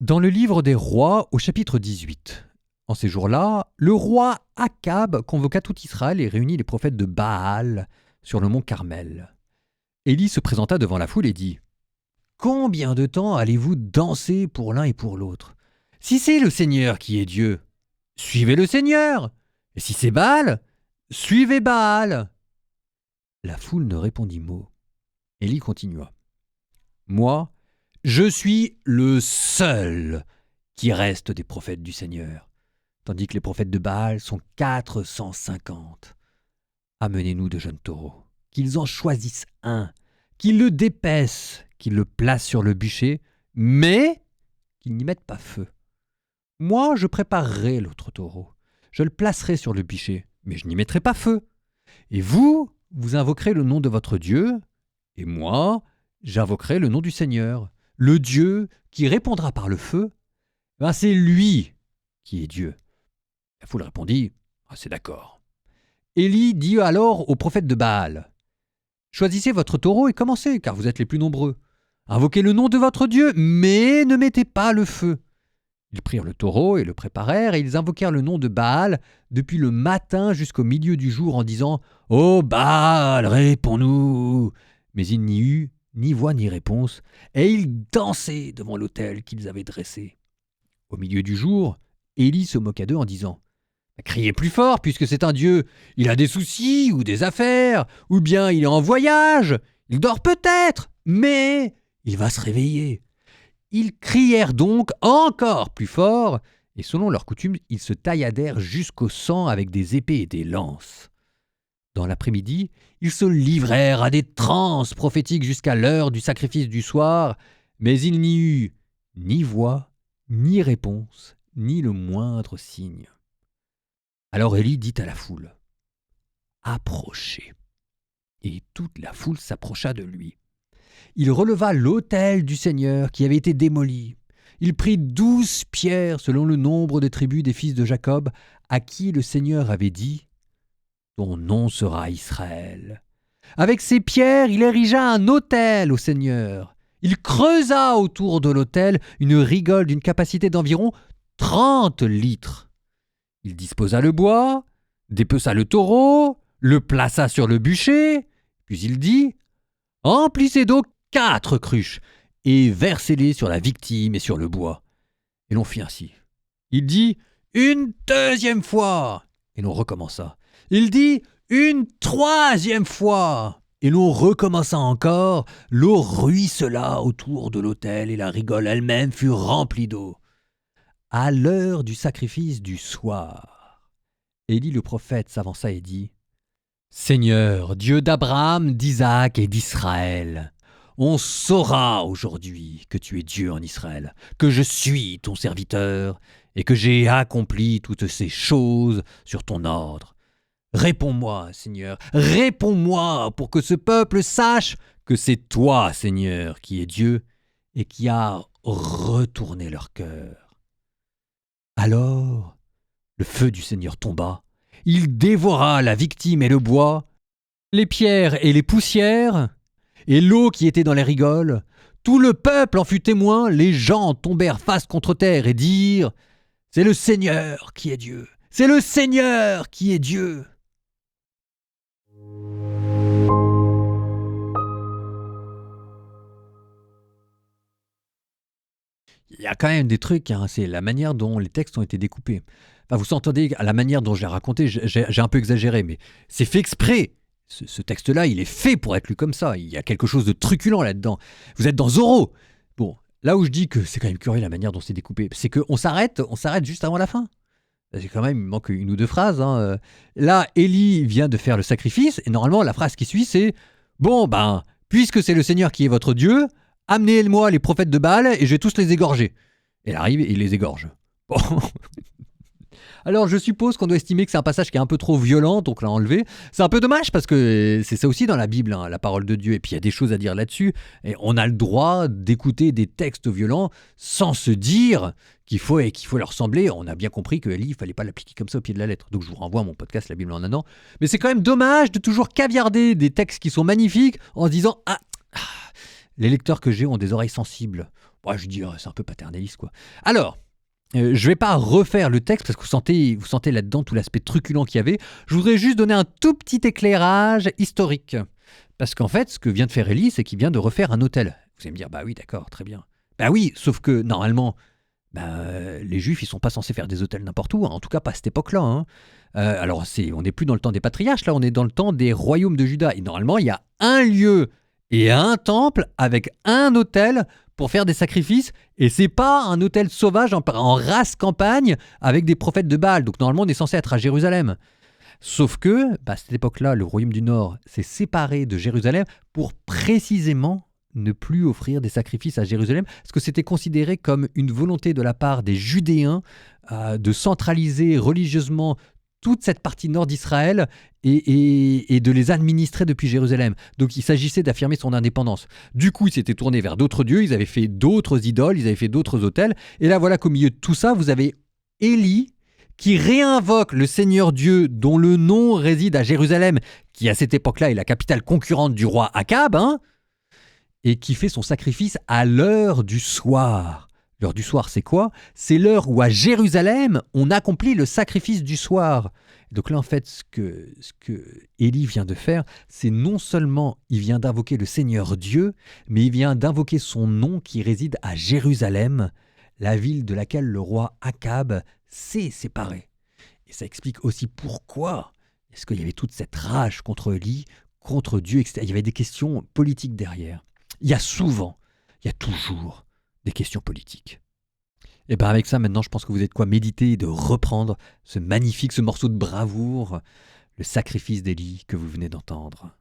Dans le livre des rois, au chapitre 18, en ces jours-là, le roi Akab convoqua tout Israël et réunit les prophètes de Baal sur le mont Carmel. Élie se présenta devant la foule et dit : « Combien de temps allez-vous danser pour l'un et pour l'autre ? Si c'est le Seigneur qui est Dieu, suivez le Seigneur. Et si c'est Baal, suivez Baal. » La foule ne répondit mot. Élie continua : « Moi, je suis le seul qui reste des prophètes du Seigneur, tandis que les prophètes de Baal sont 450. Amenez-nous de jeunes taureaux, qu'ils en choisissent un, qu'ils le dépècent, qu'ils le placent sur le bûcher, mais qu'ils n'y mettent pas feu. Moi, je préparerai l'autre taureau, je le placerai sur le bûcher, mais je n'y mettrai pas feu. Et vous, vous invoquerez le nom de votre Dieu, et moi, j'invoquerai le nom du Seigneur. Le Dieu qui répondra par le feu, c'est lui qui est Dieu. » La foule répondit : « C'est d'accord. » Élie dit alors aux prophètes de Baal : « Choisissez votre taureau et commencez, car vous êtes les plus nombreux. Invoquez le nom de votre Dieu, mais ne mettez pas le feu. » Ils prirent le taureau et le préparèrent, et ils invoquèrent le nom de Baal depuis le matin jusqu'au milieu du jour en disant : « Ô Baal, réponds-nous » Mais il n'y eut ni voix ni réponse, et ils dansaient devant l'autel qu'ils avaient dressé. Au milieu du jour, Élie se moqua d'eux en disant : « Criez plus fort, puisque c'est un Dieu. Il a des soucis ou des affaires, ou bien il est en voyage. Il dort peut-être, mais il va se réveiller. » Ils crièrent donc encore plus fort, et selon leur coutume, ils se tailladèrent jusqu'au sang avec des épées et des lances. Dans l'après-midi, ils se livrèrent à des transes prophétiques jusqu'à l'heure du sacrifice du soir, mais il n'y eut ni voix, ni réponse, ni le moindre signe. Alors Élie dit à la foule : « Approchez. » Et toute la foule s'approcha de lui. Il releva l'autel du Seigneur qui avait été démoli. Il prit 12 pierres selon le nombre des tribus des fils de Jacob, à qui le Seigneur avait dit : « Ton nom sera Israël. » Avec ces pierres, il érigea un autel au Seigneur. Il creusa autour de l'autel une rigole d'une capacité d'environ 30 litres. Il disposa le bois, dépeça le taureau, le plaça sur le bûcher, puis il dit : « Emplissez d'eau 4 cruches et versez-les sur la victime et sur le bois. » Et l'on fit ainsi. Il dit : « Une deuxième fois !» Et l'on recommença. Il dit : « Une troisième fois !» Et l'on recommença encore. L'eau ruissela autour de l'autel et la rigole elle-même fut remplie d'eau. À l'heure du sacrifice du soir, Élie le prophète s'avança et dit : « Seigneur, Dieu d'Abraham, d'Isaac et d'Israël, on saura aujourd'hui que tu es Dieu en Israël, que je suis ton serviteur et que j'ai accompli toutes ces choses sur ton ordre. Réponds-moi, Seigneur, réponds-moi pour que ce peuple sache que c'est toi, Seigneur, qui es Dieu et qui a retourné leur cœur. » Alors, le feu du Seigneur tomba. Il dévora la victime et le bois, les pierres et les poussières, et l'eau qui était dans les rigoles. Tout le peuple en fut témoin. Les gens tombèrent face contre terre et dirent : « C'est le Seigneur qui est Dieu. C'est le Seigneur qui est Dieu. » Il y a quand même des trucs, c'est la manière dont les textes ont été découpés. Enfin, vous entendez à la manière dont je l'ai raconté, j'ai un peu exagéré, mais c'est fait exprès. Ce texte-là, il est fait pour être lu comme ça. Il y a quelque chose de truculent là-dedans. Vous êtes dans Zorro. Bon, là où je dis que c'est quand même curieux la manière dont c'est découpé, c'est qu'on s'arrête juste avant la fin. C'est quand même, il manque une ou deux phrases. Là, Élie vient de faire le sacrifice, et normalement, la phrase qui suit, c'est : « Bon, puisque c'est le Seigneur qui est votre Dieu, amenez-moi les prophètes de Baal et je vais tous les égorger. » Elle arrive et il les égorge. Bon. Alors je suppose qu'on doit estimer que c'est un passage qui est un peu trop violent, donc l'a enlevé. C'est un peu dommage parce que c'est ça aussi dans la Bible, la parole de Dieu. Et puis il y a des choses à dire là-dessus. Et on a le droit d'écouter des textes violents sans se dire qu'il faut leur ressembler. On a bien compris que Élie, il ne fallait pas l'appliquer comme ça au pied de la lettre. Donc je vous renvoie à mon podcast La Bible en un an. Mais c'est quand même dommage de toujours caviarder des textes qui sont magnifiques en se disant « Ah, les lecteurs que j'ai ont des oreilles sensibles. Moi, je dis, c'est un peu paternaliste, quoi. Alors, je vais pas refaire le texte parce que vous sentez là-dedans tout l'aspect truculent qu'il y avait. Je voudrais juste donner un tout petit éclairage historique. Parce qu'en fait, ce que vient de faire Élie, c'est qu'il vient de refaire un autel. Vous allez me dire, bah oui, d'accord, très bien. Bah oui, sauf que normalement, les Juifs, ils sont pas censés faire des autels n'importe où, hein, en tout cas pas à cette époque-là. Hein. Alors, on n'est plus dans le temps des patriarches, là, on est dans le temps des royaumes de Juda. Et normalement, il y a un lieu et un temple avec un autel pour faire des sacrifices. Et c'est pas un autel sauvage en race campagne avec des prophètes de Baal. Donc normalement, on est censé être à Jérusalem. Sauf que, à cette époque-là, le royaume du Nord s'est séparé de Jérusalem pour précisément ne plus offrir des sacrifices à Jérusalem, parce que c'était considéré comme une volonté de la part des Judéens de centraliser religieusement toute cette partie nord d'Israël et de les administrer depuis Jérusalem. Donc il s'agissait d'affirmer son indépendance. Du coup, ils s'étaient tournés vers d'autres dieux, ils avaient fait d'autres idoles, ils avaient fait d'autres autels. Et là, voilà qu'au milieu de tout ça, vous avez Élie qui réinvoque le Seigneur Dieu dont le nom réside à Jérusalem, qui à cette époque-là est la capitale concurrente du roi Akab, hein, et qui fait son sacrifice à l'heure du soir. L'heure du soir, c'est quoi? C'est l'heure où à Jérusalem, on accomplit le sacrifice du soir. Donc là, en fait, ce que Élie vient de faire, c'est non seulement il vient d'invoquer le Seigneur Dieu, mais il vient d'invoquer son nom qui réside à Jérusalem, la ville de laquelle le roi Akab s'est séparé. Et ça explique aussi pourquoi est-ce qu'il y avait toute cette rage contre Élie, contre Dieu, etc. Il y avait des questions politiques derrière. Il y a toujours des questions politiques. Et bien avec ça, maintenant, je pense que vous êtes quoi méditer de reprendre ce morceau de bravoure, le sacrifice d'Élie que vous venez d'entendre.